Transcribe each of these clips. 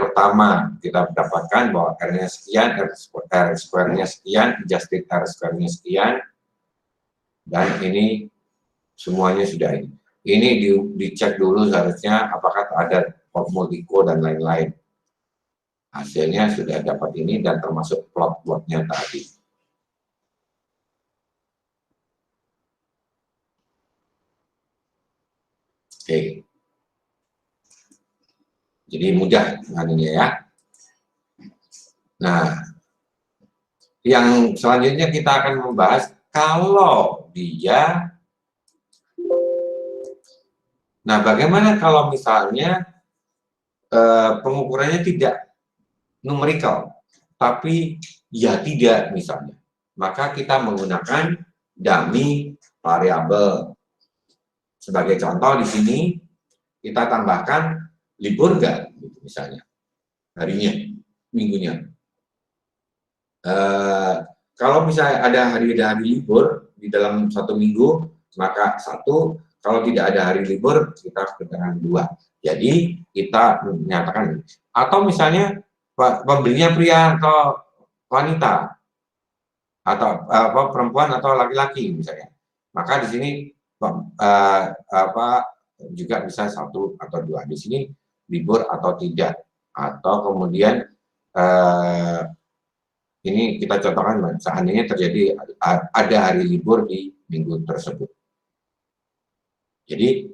pertama kita dapatkan bahwa R-nya sekian, R square-nya sekian, adjusted R square-nya sekian, dan ini semuanya sudah ini. Ini dicek dulu seharusnya apakah ada multico dan lain-lain. Hasilnya sudah dapat ini dan termasuk plot-plotnya tadi. Oke. Jadi mudah ini ya. Nah, yang selanjutnya kita akan membahas kalau dia. Nah, bagaimana kalau misalnya pengukurannya tidak numerical, tapi ya tidak misalnya. Maka kita menggunakan dummy variabel. Sebagai contoh di sini kita tambahkan libur nggak, gitu, misalnya harinya, minggunya. Kalau misalnya ada hari libur di dalam satu minggu, maka 1. Kalau tidak ada hari libur, kita keterangan 2. Jadi kita menyatakan, atau misalnya pembelinya pria atau wanita, atau perempuan atau laki-laki misalnya. Maka di sini juga bisa 1 atau 2. Di sini libur atau tidak, atau kemudian ini kita contohkan seandainya terjadi ada hari libur di minggu tersebut. Jadi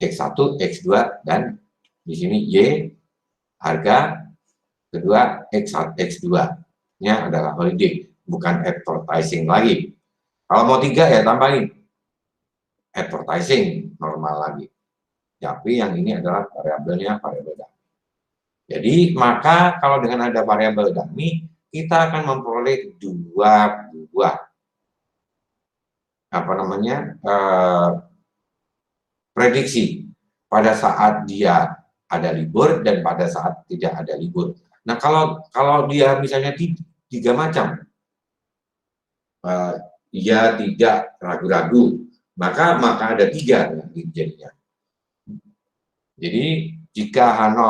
X1, X2, dan di sini Y harga kedua X1, X2-nya adalah holiday, bukan advertising lagi. Kalau mau 3 ya tambahin advertising normal lagi. Tapi yang ini adalah variabelnya variabel dummy. Jadi maka kalau dengan ada variabel dummy, kita akan memperoleh dua buah prediksi pada saat dia ada libur dan pada saat tidak ada libur. Nah, kalau dia misalnya 3 macam, dia tidak ragu-ragu, maka ada 3 jadinya. Jadi jika H0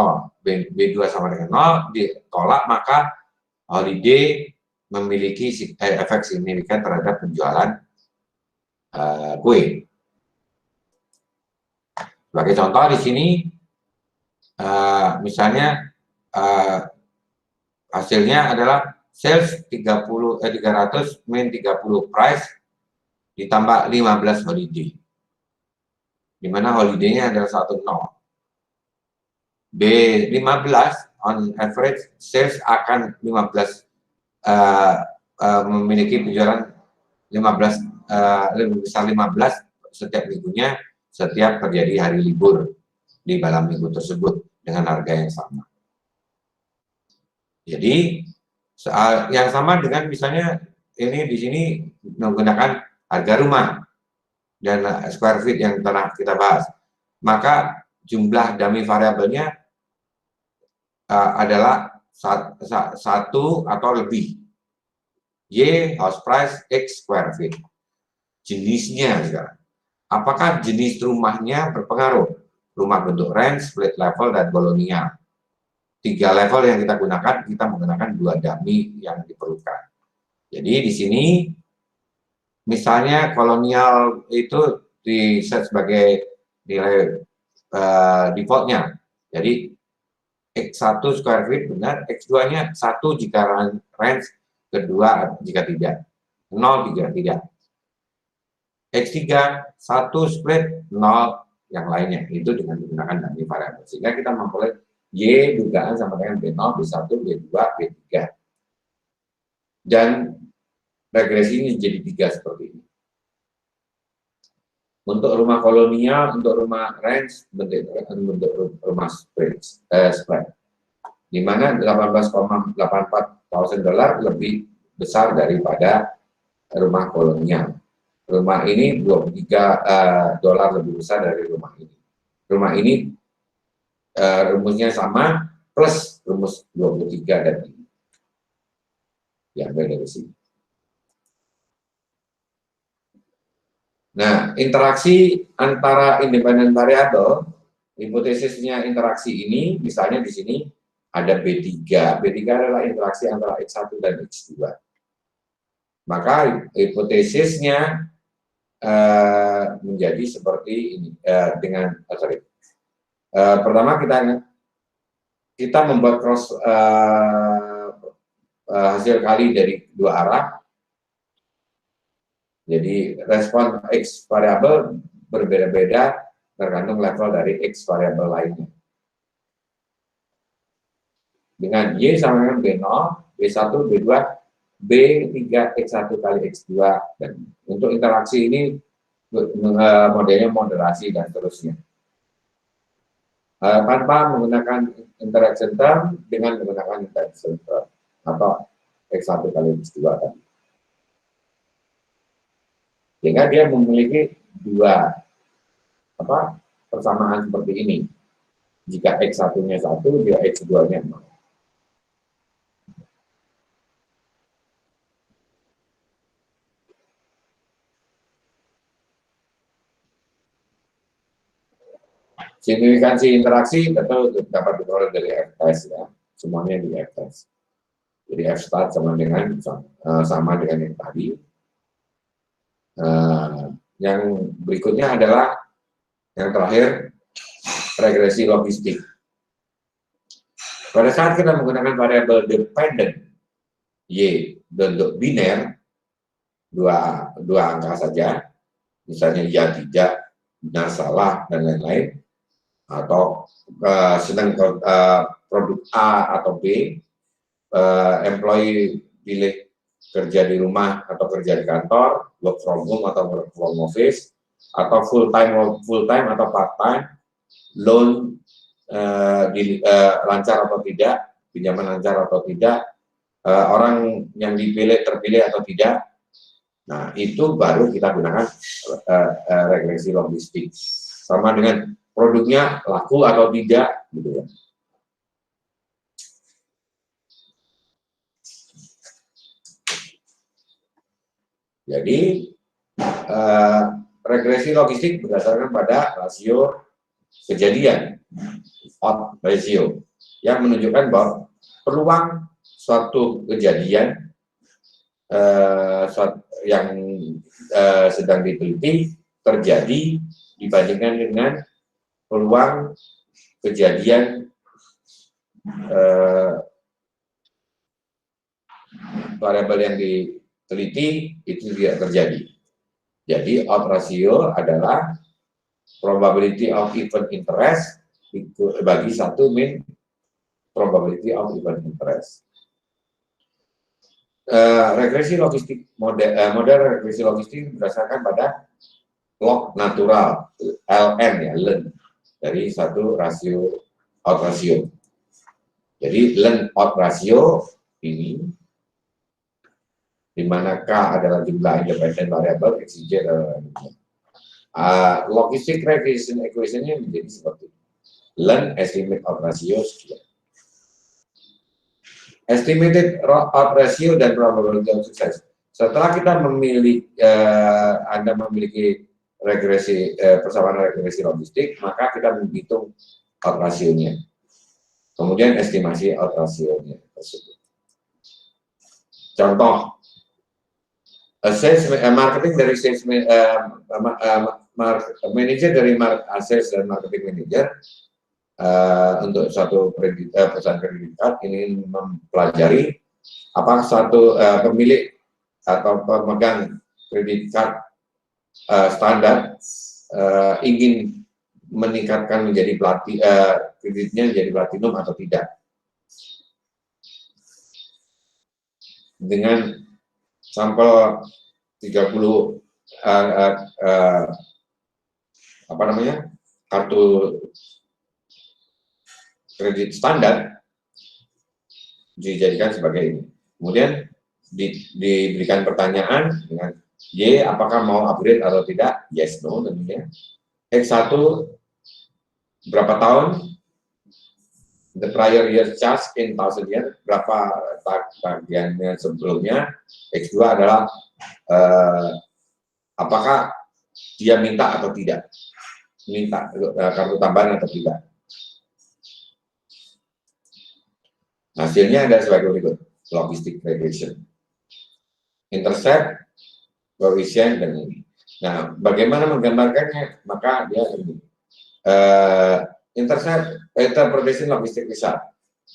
B2 sama dengan 0 ditolak, maka holiday memiliki efek signifikan terhadap penjualan kue. Sebagai contoh di sini, misalnya hasilnya adalah sales 300 min 30 price ditambah 15 holiday, di mana holiday-nya adalah 10. B15 on average sales akan 15 memiliki penjualan 15 lebih besar 15 setiap minggunya setiap terjadi hari libur di dalam minggu tersebut dengan harga yang sama. Jadi yang sama dengan misalnya ini di sini menggunakan harga rumah dan square feet yang telah kita bahas. Maka jumlah dummy variabelnya adalah 1 atau lebih. Y house price X square feet. Jenisnya sekarang. Apakah jenis rumahnya berpengaruh? Rumah bentuk range, split level, dan kolonial. 3 level yang kita gunakan, kita menggunakan 2 dummy yang diperlukan. Jadi di sini misalnya kolonial itu di set sebagai nilai defaultnya. Jadi X1 square feet benar, X2-nya 1 jika range, kedua jika tidak, 0 jika tidak. X3 1 split, 0 yang lainnya, itu dengan menggunakan dummy variabel. Sehingga kita memperoleh Y dugaan sama dengan B0, B1, B2, B3. Dan regresi ini jadi 3 seperti ini. Untuk rumah kolonial, untuk rumah range, bentuk rumah spread, di mana $18,84,000 lebih besar daripada rumah kolonial. Rumah ini $23 lebih besar dari rumah ini. Rumah ini rumusnya sama plus rumus 23 dan ini. Diambil dari sini. Nah, interaksi antara independen variabel, hipotesisnya interaksi ini, misalnya di sini ada B3. B3 adalah interaksi antara X1 dan X2. Maka hipotesisnya menjadi seperti ini. Pertama kita membuat cross hasil kali dari dua arah. Jadi respon X variabel berbeda-beda tergantung level dari X variabel lainnya. Dengan Y sama dengan B0, B1, B2, B3, X1 kali X2. Dan untuk interaksi ini modelnya moderasi dan seterusnya. Tanpa menggunakan interaction term, dengan menggunakan interaction term atau X1 kali X2 tadi. Sehingga dia memiliki dua persamaan seperti ini. Jika X1-nya 1, dia X2-nya 0. Signifikansi interaksi tentu dapat diperoleh dari F-test ya, semuanya di F-test. Jadi F-stat sama dengan yang tadi. Yang berikutnya adalah yang terakhir, regresi logistik. Pada saat kita menggunakan variabel dependent Y bentuk biner, dua angka saja, misalnya ya tidak, benar salah, dan lain-lain, atau sedang produk A atau B, employee pilih kerja di rumah atau kerja di kantor, work from home atau work from office, atau full time atau part time, loan lancar atau tidak, pinjaman lancar atau tidak, orang yang terpilih atau tidak. Nah, itu baru kita gunakan regresi logistik. Sama dengan produknya laku atau tidak, gitu ya. Jadi regresi logistik berdasarkan pada rasio kejadian, odds ratio, yang menunjukkan bahwa peluang suatu kejadian yang sedang diteliti terjadi dibandingkan dengan peluang kejadian variabel yang diteliti itu tidak terjadi. Jadi odds ratio adalah probability of event interest bagi satu min probability of event interest. Regresi logistik model regresi logistik berdasarkan pada log natural ln ya, len, dari satu rasio odds ratio. Jadi len odds ratio ini, di mana K adalah jumlah independent variable, XJ adalah logistic regression equation-nya menjadi seperti ini. Len estimate odds ratio sekian. Estimated odds ratio dan probability of success. Setelah kita Anda memiliki regresi persamaan regresi logistik, maka kita menghitung odds ratio-nya. Kemudian estimasi odds ratio-nya tersebut. Contoh, marketing dari sales manager dari sales dan marketing manager untuk suatu perusahaan kredit card ingin mempelajari apakah suatu pemilik atau pemegang kredit card standar ingin meningkatkan menjadi kreditnya menjadi platinum atau tidak. Dengan sampel 30 kartu kredit standar dijadikan sebagai ini. Kemudian diberikan pertanyaan dengan Y, apakah mau upgrade atau tidak? Yes, no, tentunya. X1 berapa tahun? The prior year charge in thousand year, berapa tagihannya sebelumnya. X2 adalah apakah dia minta atau tidak, minta kartu tambahan atau tidak. Hasilnya ada sebagai berikut: logistic regression, intercept, coefficient, dan ini. Nah, bagaimana menggambarkannya? Maka dia ini. Interpretation logistic result.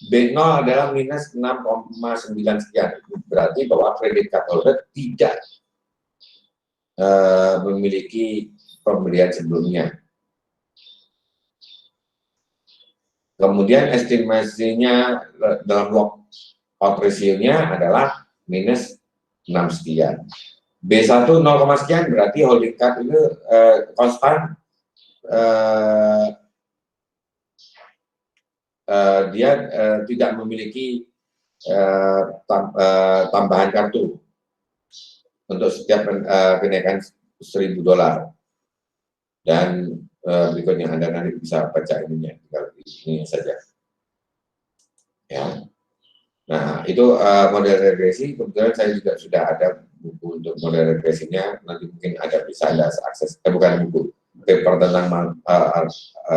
B0 adalah minus 6,9 sekian. Berarti bahwa credit card holder tidak memiliki pembelian sebelumnya. Kemudian estimasinya dalam lockout ratio-nya adalah minus 6 sekian. B1 0, sekian berarti holding card itu konstan, dia tidak memiliki tambahan kartu untuk setiap kenaikan $1.000. Dan berikutnya Anda nanti bisa baca ininya, ini saja. Ya. Nah, itu model regresi. Kebetulan saya juga sudah ada buku untuk model regresinya. Nanti mungkin bisa Anda akses, bukan buku, paper tentang